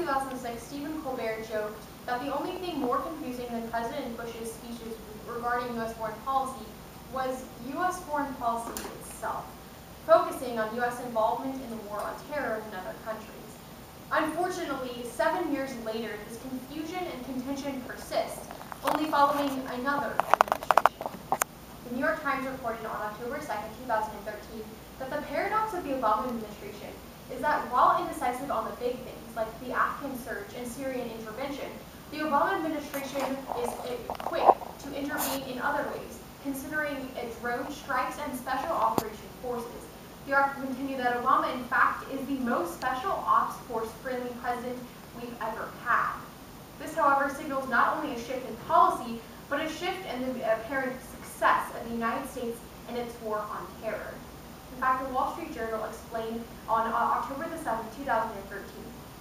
2006, Stephen Colbert joked that the only thing more confusing than President Bush's speeches regarding U.S. foreign policy was U.S. foreign policy itself, focusing on U.S. involvement in the war on terror in other countries. Unfortunately, 7 years later, this confusion and contention persists, only following another administration. The New York Times reported on October 2, 2013, that the paradox of the Obama administration is that while indecisive on the big things, like the Afghan surge and Syrian intervention, the Obama administration is quick to intervene in other ways, considering drone strikes and special operation forces. The article continued that Obama, in fact, is the most special ops force-friendly president we've ever had. This, however, signals not only a shift in policy, but a shift in the apparent success of the United States in its war on terror. In fact, the Wall Street Journal explained on October 7, 2013,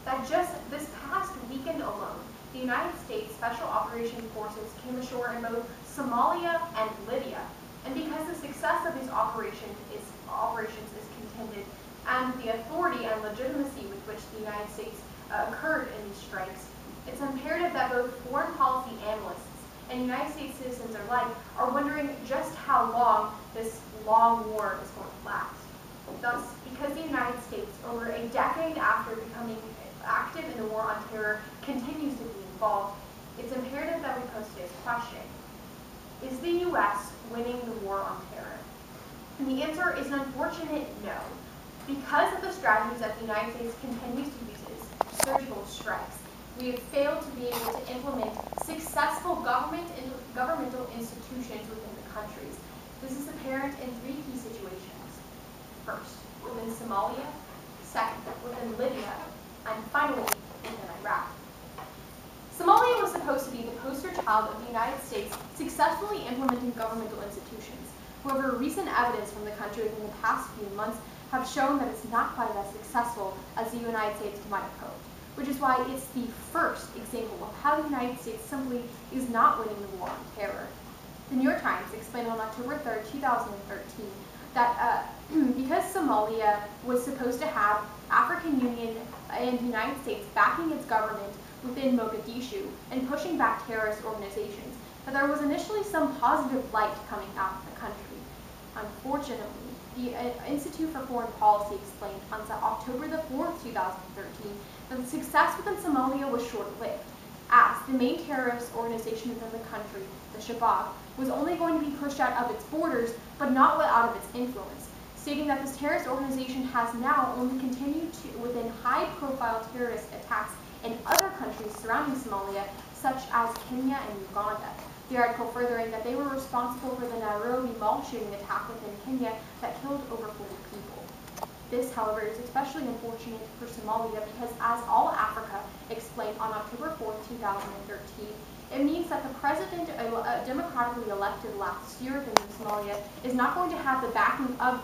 that just this past weekend alone, the United States Special Operations Forces came ashore in both Somalia and Libya. And because the success of these operations is contended, and the authority and legitimacy with which the United States occurred in these strikes, it's imperative that both foreign policy analysts and United States citizens alike are wondering just how long this long war is going to last. Thus, because the United States, over a decade after becoming active in the war on terror, continues to be involved, it's imperative that we pose today's question: is the U.S. winning the war on terror? And the answer is an unfortunate no. Because of the strategies that the United States continues to use, surgical strikes, we have failed to be able to implement successful governmental institutions within the countries. This is apparent in 3 key situations. First, within Somalia; second, within Libya; and finally, within Iraq. Somalia was supposed to be the poster child of the United States successfully implementing governmental institutions. However, recent evidence from the country within the past few months have shown that it's not quite as successful as the United States might have hoped, which is why it's the first example of how the United States simply is not winning the war on terror. The New York Times explained on October 3, 2013, that because Somalia was supposed to have African Union and the United States backing its government within Mogadishu and pushing back terrorist organizations, that there was initially some positive light coming out of the country. Unfortunately, the Institute for Foreign Policy explained on October 4, 2013, that the success within Somalia was short-lived, as the main terrorist organization within the country, the Shabab, was only going to be pushed out of its borders, but not out of its influence, stating that this terrorist organization has now only continued within high-profile terrorist attacks in other countries surrounding Somalia, such as Kenya and Uganda. The article furthering that they were responsible for the Nairobi mall shooting attack within Kenya that killed over 40 people. This, however, is especially unfortunate for Somalia because, as All Africa explained on October 4, 2013, it means that the president democratically elected last year in Somalia is not going to have the backing of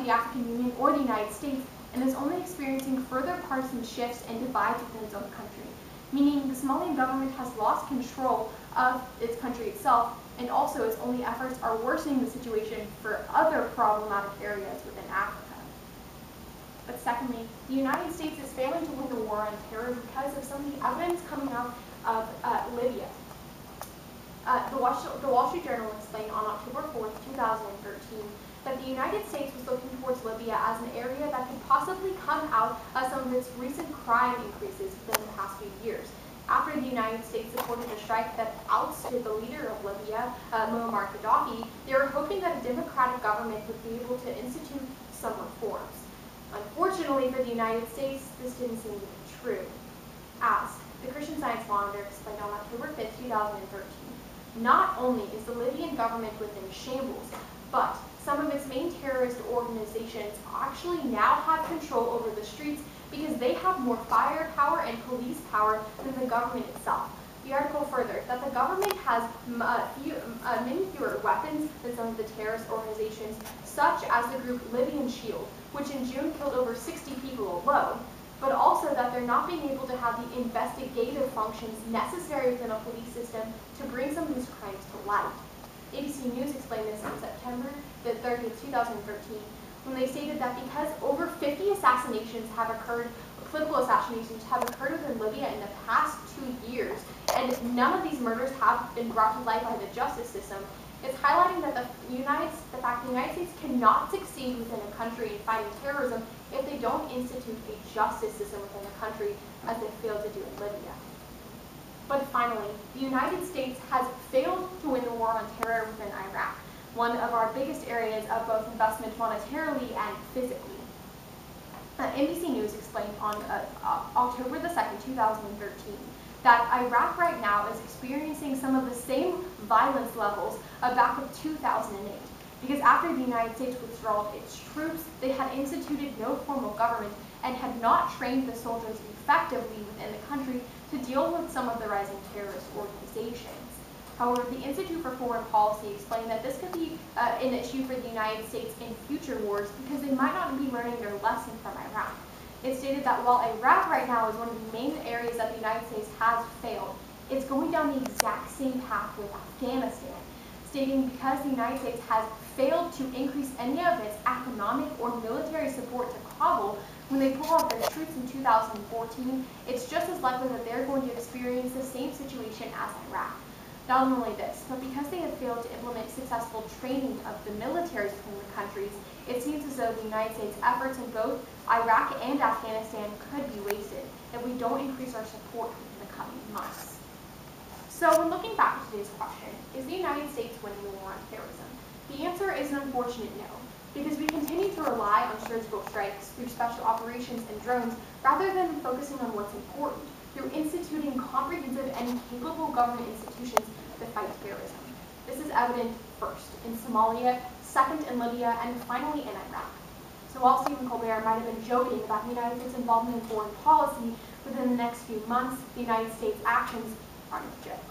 the African Union or the United States, and is only experiencing further partisan shifts and divides within its own country, meaning the Somalian government has lost control of its country itself, and also its only efforts are worsening the situation for other problematic areas within Africa. But secondly, the United States is failing to win the war on terror because of some of the evidence coming out of Libya. The Wall Street Journal explained on October 4, 2013, that the United States was looking towards Libya as an area that could possibly come out of some of its recent crime increases within the past few years. After the United States supported a strike that ousted the leader of Libya, Muammar Gaddafi, they were hoping that a democratic government would be able to institute some reforms. Unfortunately for the United States, this didn't seem to be true, as the Christian Science Monitor explained on October 5, 2013. Not only is the Libyan government within shambles, but some of its main terrorist organizations actually now have control over the streets because they have more firepower and police power than the government itself. The article furthered that the government has many fewer weapons than some of the terrorist organizations, such as the group Libyan Shield, which in June killed over 60 people alone, but also that they're not being able to have the investigative functions necessary within a police system to bring some of these crimes to light. ABC News explained this on September 30, 2013, when they stated that because over 50 assassinations have occurred political assassinations have occurred within Libya in the past 2 years, and none of these murders have been brought to light by the justice system, it's highlighting that the fact the United States cannot succeed within a country in fighting terrorism if they don't institute a justice system within the country, as they failed to do in Libya. But finally, the United States has failed to win the war on terror within Iraq, one of our biggest areas of both investment monetarily and physically. NBC News explained on October the 2nd, 2013, that Iraq right now is experiencing some of the same violence levels of back of 2008. Because after the United States withdrew its troops, they had instituted no formal government and had not trained the soldiers effectively within the country to deal with some of the rising terrorist organizations. However, the Institute for Foreign Policy explained that this could be an issue for the United States in future wars because they might not be learning their lesson from Iraq. It stated that while Iraq right now is one of the main areas that the United States has failed, it's going down the exact same path with Afghanistan, stating because the United States has failed to increase any of its economic or military support to Kabul when they pull out their troops in 2014, it's just as likely that they're going to experience the same situation as Iraq. Not only this, but because they have failed to implement successful training of the militaries between the countries, it seems as though the United States' efforts in both Iraq and Afghanistan could be wasted if we don't increase our support in the coming months. So when looking back at today's question, is the United States winning the war on terrorism? The answer is an unfortunate no, because we continue to rely on surgical strikes through special operations and drones rather than focusing on what's important, through instituting comprehensive and capable government institutions to fight terrorism. This is evident first in Somalia, second in Libya, and finally in Iraq. So while Stephen Colbert might have been joking about the United States' involvement in foreign policy, within the next few months, the United States' actions aren't a joke.